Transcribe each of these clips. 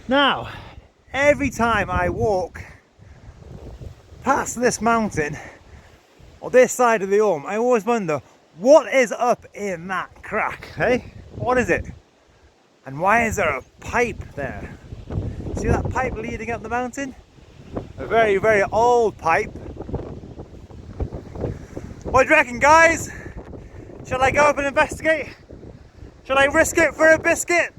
Now, every time I walk past this mountain or this side of the Orme, I always wonder what is up in that crack, hey? What is it? And why is there a pipe there? See that pipe leading up the mountain? A very, very old pipe. What do you reckon, guys? Shall I go up and investigate? Shall I risk it for a biscuit?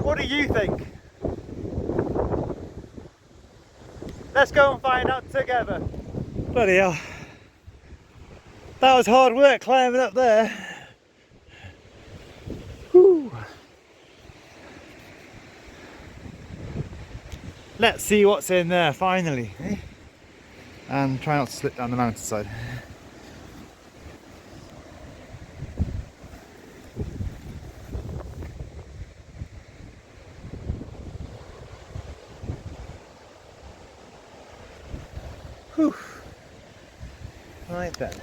What do you think? Let's go and find out together. Bloody hell. That was hard work climbing up there. Whew. Let's see what's in there finally. Eh? And try not to slip down the mountainside. Whew. Right then.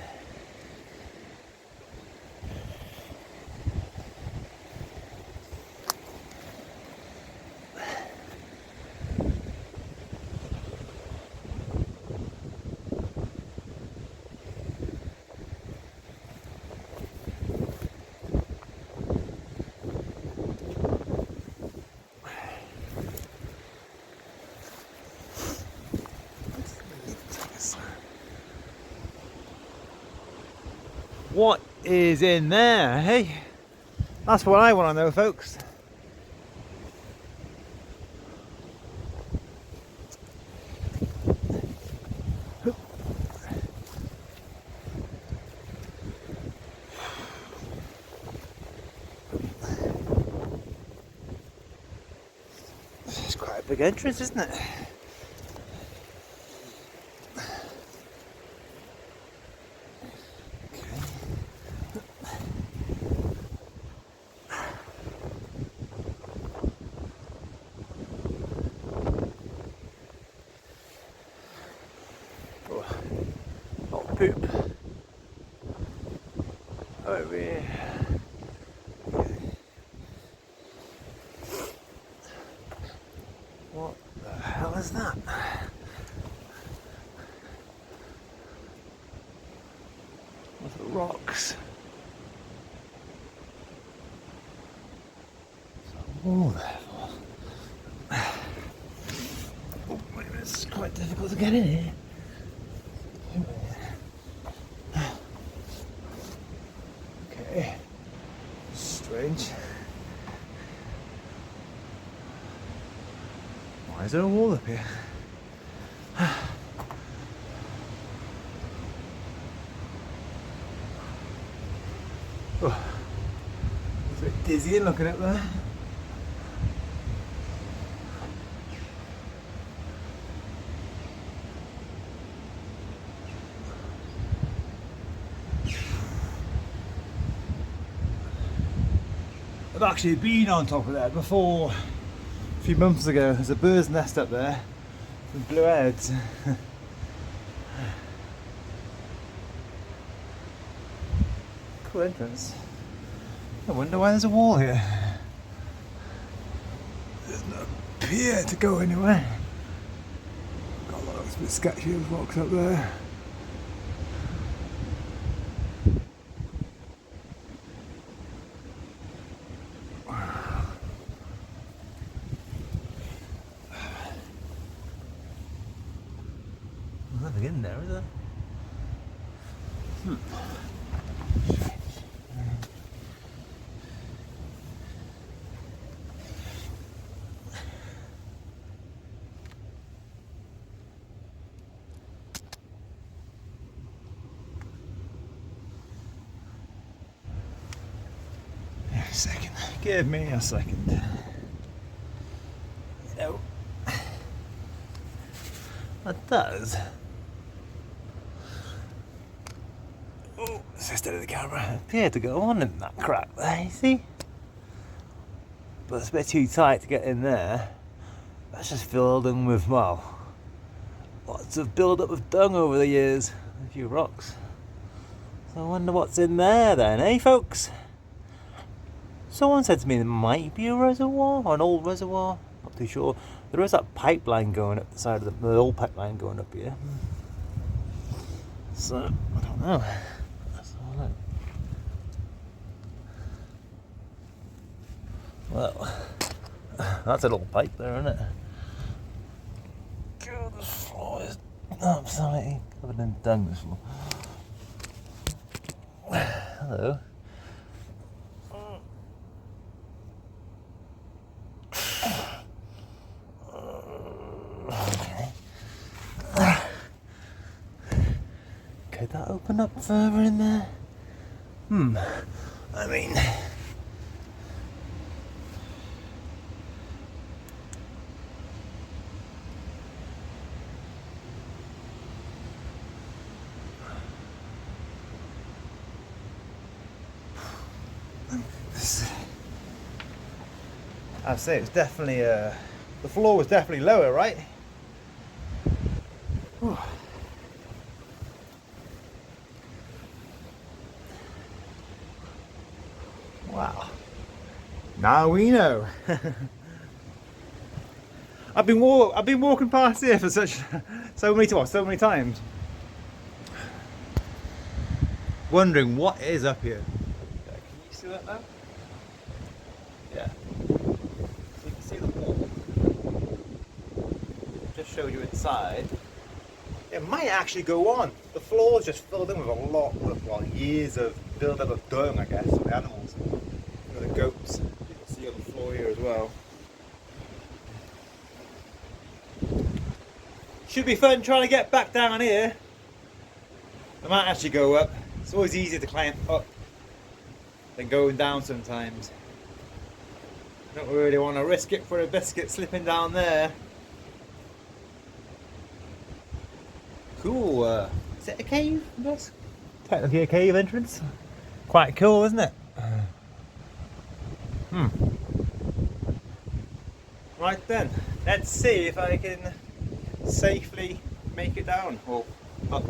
What is in there, hey? That's what I want to know, folks. It's quite a big entrance, isn't it? Poop over here. What the hell is that? What's the rocks? There's a wall there. Oh, wait a minute, it's quite difficult to get in here. Strange. Why is there a wall up here? Oh, it's a bit dizzying looking up there. I've actually been on top of there before a few months ago. There's a bird's nest up there with blue heads. Cool entrance. I wonder why there's a wall here. Doesn't appear to go anywhere. Got a lot of bit sketchy rocks up there. Nothing in there, is there? A second. Give me a second. No. That does. Oh, assisted of the camera. Appeared to go on in that crack there, you see? But it's a bit too tight to get in there. That's just filled in with, well, lots of build up of dung over the years. A few rocks. So I wonder what's in there then, eh folks? Someone said to me there might be a reservoir, an old reservoir. Not too sure. There is that pipeline going up the side of the old pipeline going up here. So I don't know. Let's have a look. Well, that's a little pipe there, isn't it? God, the floor is absolutely covered in dung. This floor. Hello. Okay. Could that open up further in there? I mean, I'd say it's definitely the floor was definitely lower, right? Whew. Wow. Now we know. I've been walking past here for so many times, wondering what is up here. Yeah, can you see that now? Yeah. So you can see the wall. Just showed you inside. It might actually go on. The floor is just filled in with a lot of years of build-up of dung, I guess, of the animals. You know, the goats. You can see on the floor here as well. Should be fun trying to get back down here. I might actually go up. It's always easier to climb up than going down sometimes. Don't really want to risk it for a biscuit slipping down there. Cool. Is it a cave? Yes. Technically a cave entrance. Quite cool, isn't it? Right then, let's see if I can safely make it down or up.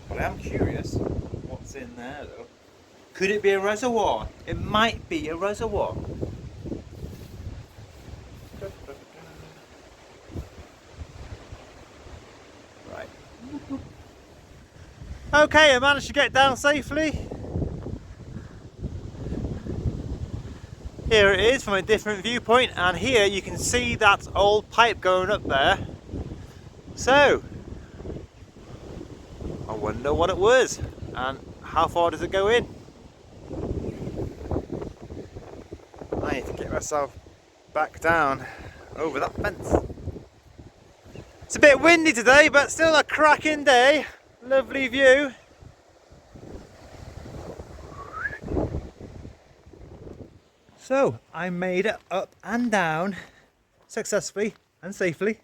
But I'm curious what's in there though. Could it be a reservoir? It might be a reservoir. Right. Okay, I managed to get down safely. Here it is from a different viewpoint, and here you can see that old pipe going up there. So, I wonder what it was and how far does it go in. I need to get myself back down over that fence. It's a bit windy today, but still a cracking day. Lovely view. So I made it up and down successfully and safely.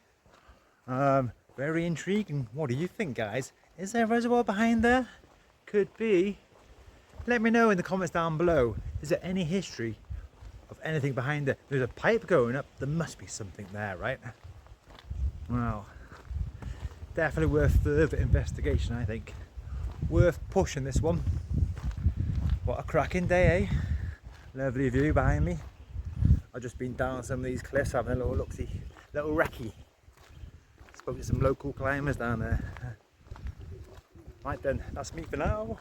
Very intriguing. What do you think, guys? Is there a reservoir behind there? Could be. Let me know in the comments down below. Is there any history of anything behind it? There's a pipe going up. There must be something there, right? Well, definitely worth further investigation, I think. Worth pushing this one. What a cracking day, eh? Lovely view behind me. I've just been down some of these cliffs having a little look-see, little recce. Spoke to some local climbers down there. Right then, that's me for now.